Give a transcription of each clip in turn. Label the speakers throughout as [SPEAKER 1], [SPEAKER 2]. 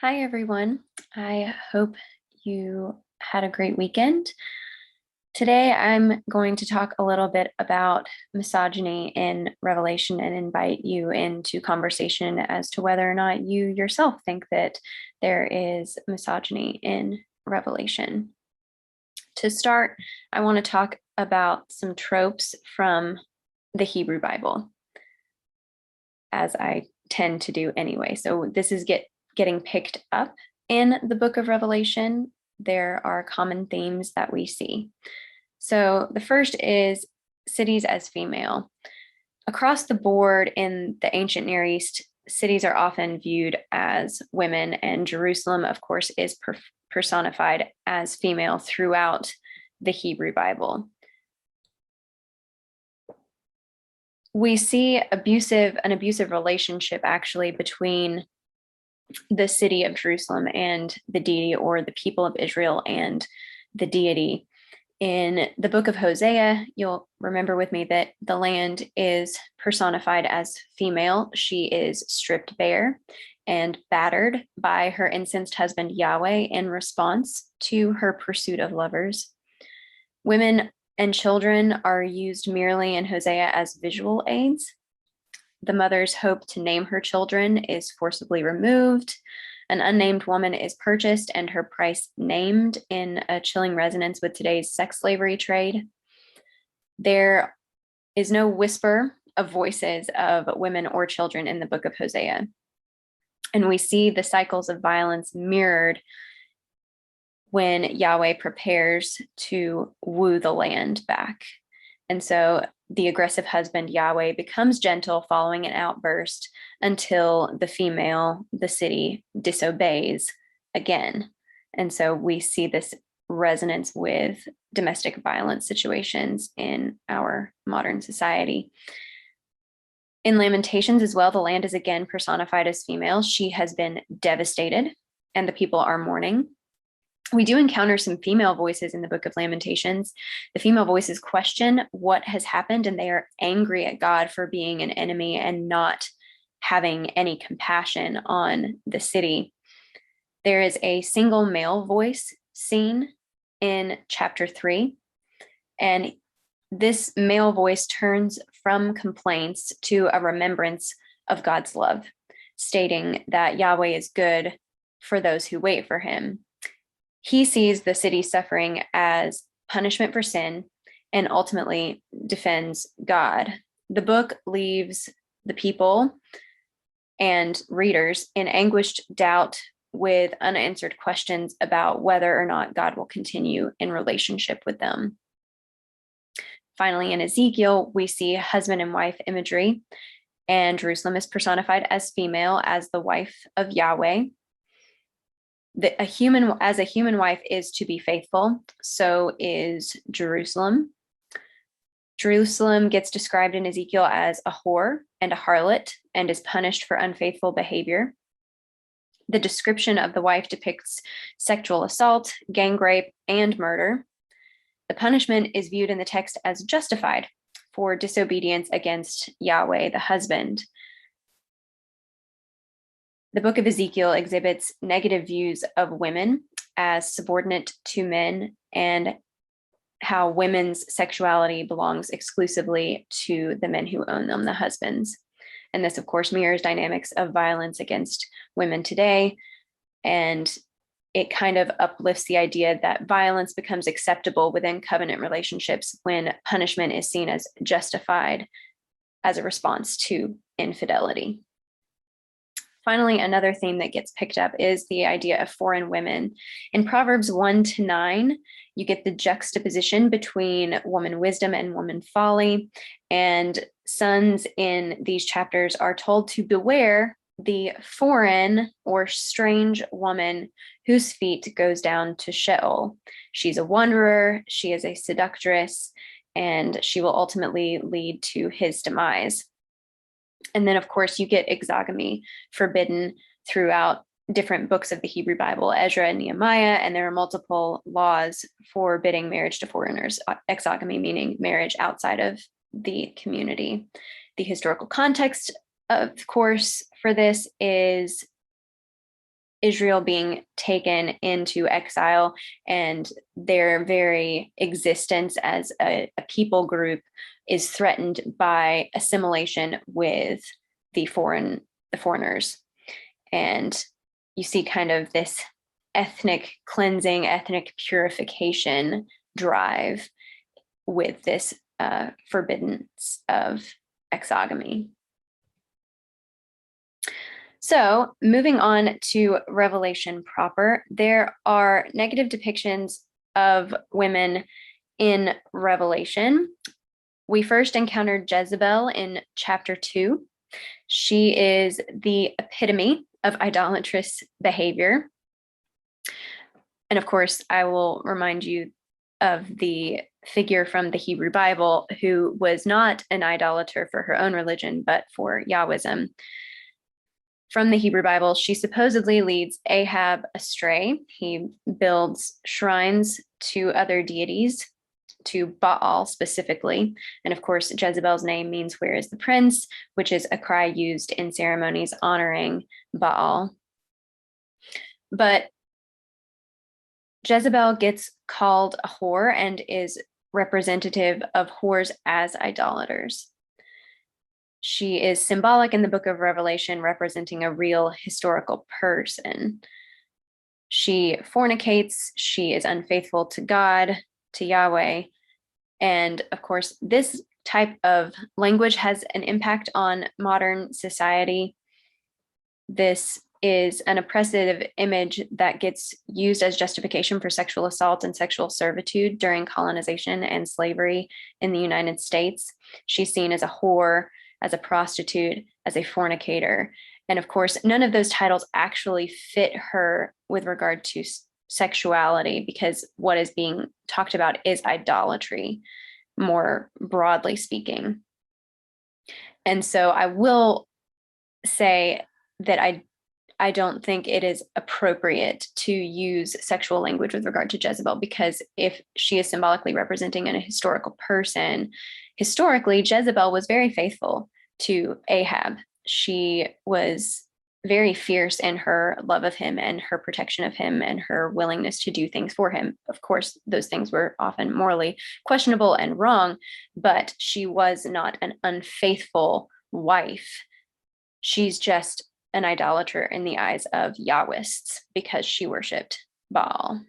[SPEAKER 1] Hi, everyone. I hope you had a great weekend. Today, I'm going to talk a little bit about misogyny in Revelation and invite you into conversation as to whether or not you yourself think that there is misogyny in Revelation. To start, I want to talk about some tropes from the Hebrew Bible, as I tend to do anyway. So this is getting picked up in the book of Revelation. There are common themes that we see. So the first is cities as female. Across the board in the ancient Near East, cities are often viewed as women, and Jerusalem, of course, is personified as female throughout the Hebrew Bible. We see an abusive relationship actually between the city of Jerusalem and the deity, or the people of Israel and the deity. In the book of Hosea, you'll remember with me that the land is personified as female. She is stripped bare and battered by her incensed husband Yahweh in response to her pursuit of lovers. Women and children are used merely in Hosea as visual aids. The mother's hope to name her children is forcibly removed. An unnamed woman is purchased and her price named, in a chilling resonance with today's sex slavery trade. There is no whisper of voices of women or children in the book of Hosea. And we see the cycles of violence mirrored when Yahweh prepares to woo the land back. And so the aggressive husband, Yahweh, becomes gentle following an outburst until the female, the city, disobeys again. And so we see this resonance with domestic violence situations in our modern society. In Lamentations as well, the land is again personified as female. She has been devastated, and the people are mourning. We do encounter some female voices in the book of Lamentations. The female voices question what has happened, and they are angry at God for being an enemy and not having any compassion on the city. There is a single male voice seen in chapter 3, and this male voice turns from complaints to a remembrance of God's love, stating that Yahweh is good for those who wait for him. He sees the city suffering as punishment for sin and ultimately defends God. The book leaves the people and readers in anguished doubt with unanswered questions about whether or not God will continue in relationship with them. Finally, in Ezekiel, we see husband and wife imagery, and Jerusalem is personified as female, as the wife of Yahweh. A human wife is to be faithful, so is Jerusalem. Jerusalem gets described in Ezekiel as a whore and a harlot and is punished for unfaithful behavior. The description of the wife depicts sexual assault, gang rape, and murder. The punishment is viewed in the text as justified for disobedience against Yahweh, the husband. The book of Ezekiel exhibits negative views of women as subordinate to men, and how women's sexuality belongs exclusively to the men who own them, the husbands. And this, of course, mirrors dynamics of violence against women today. And it kind of uplifts the idea that violence becomes acceptable within covenant relationships when punishment is seen as justified as a response to infidelity. Finally, another theme that gets picked up is the idea of foreign women. In Proverbs 1-9, you get the juxtaposition between woman wisdom and woman folly. And sons in these chapters are told to beware the foreign or strange woman whose feet goes down to Sheol. She's a wanderer, she is a seductress, and she will ultimately lead to his demise. And then, of course, you get exogamy forbidden throughout different books of the Hebrew Bible, Ezra and Nehemiah, and there are multiple laws forbidding marriage to foreigners, exogamy meaning marriage outside of the community. The historical context, of course, for this is Israel being taken into exile and their very existence as a people group is threatened by assimilation with the foreigners. And you see kind of this ethnic cleansing, ethnic purification drive with this forbiddance of exogamy. So, moving on to Revelation proper, there are negative depictions of women in Revelation. We first encountered Jezebel in chapter 2. She is the epitome of idolatrous behavior. And of course, I will remind you of the figure from the Hebrew Bible who was not an idolater for her own religion, but for Yahwism. From the Hebrew Bible, she supposedly leads Ahab astray. He builds shrines to other deities, to Baal specifically. And of course, Jezebel's name means "where is the prince," which is a cry used in ceremonies honoring Baal. But Jezebel gets called a whore and is representative of whores as idolaters. She is symbolic in the book of Revelation, representing a real historical person. She fornicates, she is unfaithful to God, to Yahweh. And of course, this type of language has an impact on modern society. This is an oppressive image that gets used as justification for sexual assault and sexual servitude during colonization and slavery in the United States. She's seen as a whore, as a prostitute, as a fornicator. And of course, none of those titles actually fit her with regard to sexuality, because what is being talked about is idolatry, more broadly speaking. And so I will say that I don't think it is appropriate to use sexual language with regard to Jezebel, because if she is symbolically representing a historical person, historically, Jezebel was very faithful to Ahab. She was very fierce in her love of him and her protection of him and her willingness to do things for him. Of course, those things were often morally questionable and wrong, but she was not an unfaithful wife. She's just an idolater in the eyes of Yahwists because she worshipped Baal.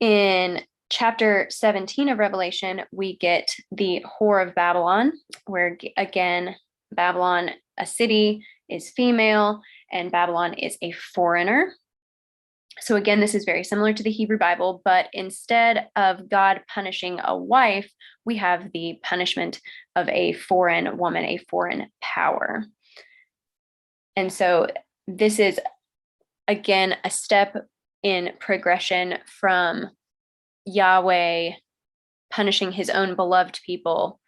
[SPEAKER 1] In chapter 17 of Revelation, we get the whore of Babylon, where again, Babylon, a city, is female, and Babylon is a foreigner. So again, this is very similar to the Hebrew Bible, but instead of God punishing a wife, we have the punishment of a foreign woman, a foreign power. And so this is, again, a step in progression from Yahweh punishing his own beloved people,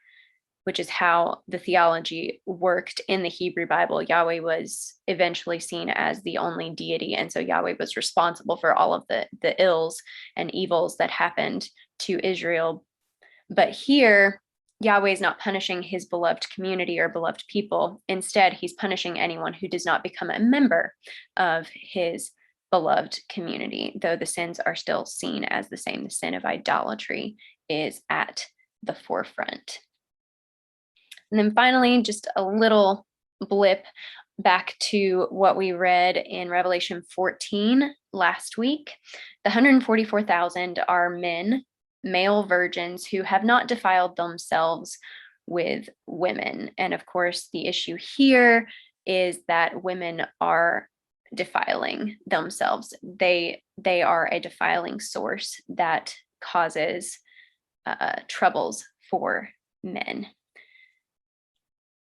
[SPEAKER 1] which is how the theology worked in the Hebrew Bible. Yahweh was eventually seen as the only deity, and so Yahweh was responsible for all of the ills and evils that happened to Israel. But here, Yahweh is not punishing his beloved community or beloved people. Instead, he's punishing anyone who does not become a member of his beloved community, though the sins are still seen as the same. The sin of idolatry is at the forefront. And then finally, just a little blip back to what we read in Revelation 14 last week. The 144,000 are men, male virgins who have not defiled themselves with women. And of course, the issue here is that women are defiling themselves. They are a defiling source that causes troubles for men.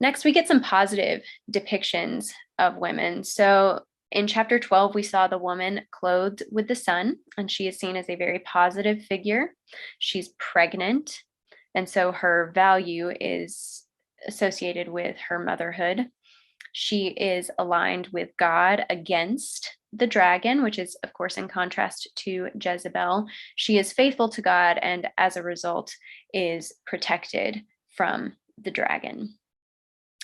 [SPEAKER 1] Next, we get some positive depictions of women. So in chapter 12, we saw the woman clothed with the sun, and she is seen as a very positive figure. She's pregnant, and so her value is associated with her motherhood. She is aligned with God against the dragon, which is, of course, in contrast to Jezebel. She is faithful to God, and as a result, is protected from the dragon.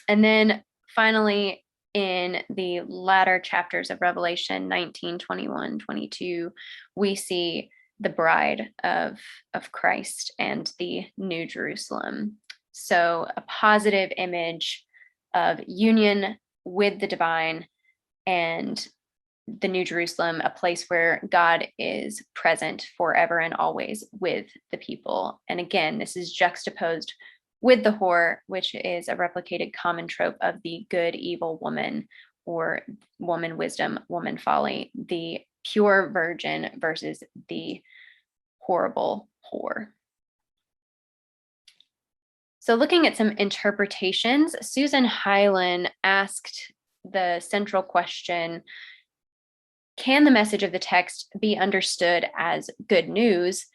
[SPEAKER 1] And then finally, in the latter chapters of Revelation 19, 21, 22, we see the bride of Christ and the New Jerusalem. So a positive image of union with the divine and the New Jerusalem, a place where God is present forever and always with the people. And again, this is juxtaposed with the whore, which is a replicated common trope of the good, evil woman, or woman wisdom, woman folly, the pure virgin versus the horrible whore. So looking at some interpretations, Susan Hyland asked the central question, can the message of the text be understood as good news?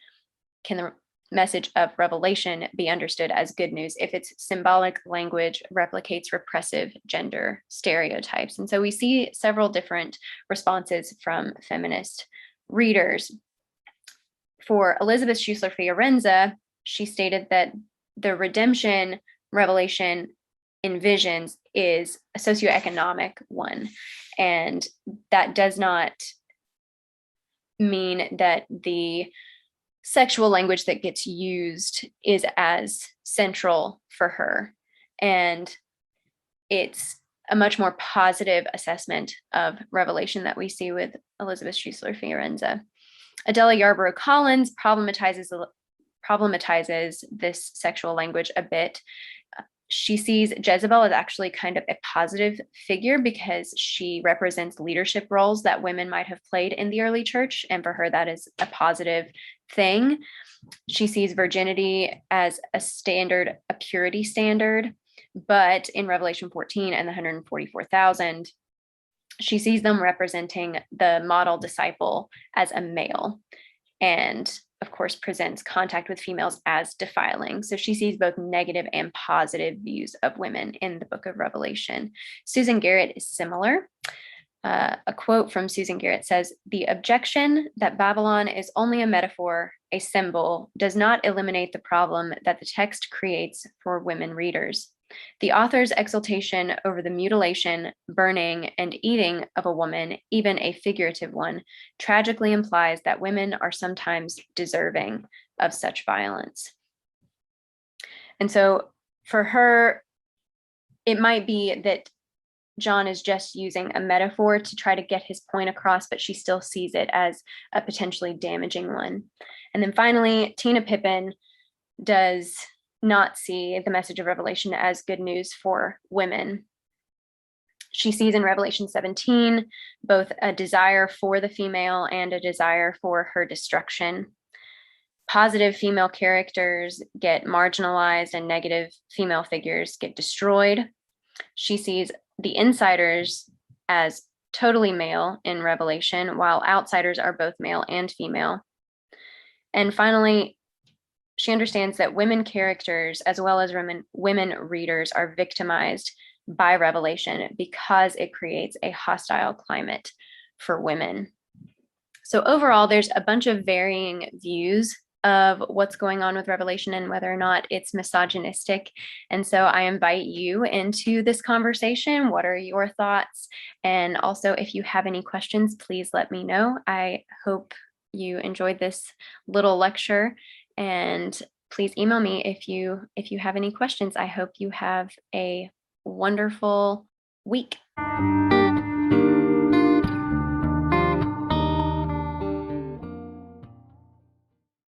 [SPEAKER 1] Can the message of Revelation be understood as good news if its symbolic language replicates repressive gender stereotypes? And so we see several different responses from feminist readers. For Elizabeth Schussler Fiorenza, she stated that the redemption Revelation envisions is a socioeconomic one. And that does not mean that the sexual language that gets used is as central for her. And it's a much more positive assessment of Revelation that we see with Elizabeth Schussler Fiorenza. Adela Yarborough Collins problematizes this sexual language a bit. She sees Jezebel as actually kind of a positive figure because she represents leadership roles that women might have played in the early church. And for her, that is a positive thing. She sees virginity as a standard, a purity standard. But in Revelation 14 and the 144,000, she sees them representing the model disciple as a male. And of course, presents contact with females as defiling. So she sees both negative and positive views of women in the book of Revelation. Susan Garrett is similar. A quote from Susan Garrett says, "The objection that Babylon is only a metaphor, a symbol, does not eliminate the problem that the text creates for women readers. The author's exultation over the mutilation, burning, and eating of a woman, even a figurative one, tragically implies that women are sometimes deserving of such violence." And so for her, it might be that John is just using a metaphor to try to get his point across, but she still sees it as a potentially damaging one. And then finally, Tina Pippin does not see the message of Revelation as good news for women. She sees in Revelation 17 both a desire for the female and a desire for her destruction. Positive female characters get marginalized and negative female figures get destroyed. She sees the insiders as totally male in Revelation, while outsiders are both male and female. And finally, she understands that women characters, as well as women readers, are victimized by Revelation because it creates a hostile climate for women. So overall, there's a bunch of varying views of what's going on with Revelation and whether or not it's misogynistic. And so I invite you into this conversation. What are your thoughts? And also, if you have any questions, please let me know. I hope you enjoyed this little lecture, and please email me if you have any questions. I hope you have a wonderful week.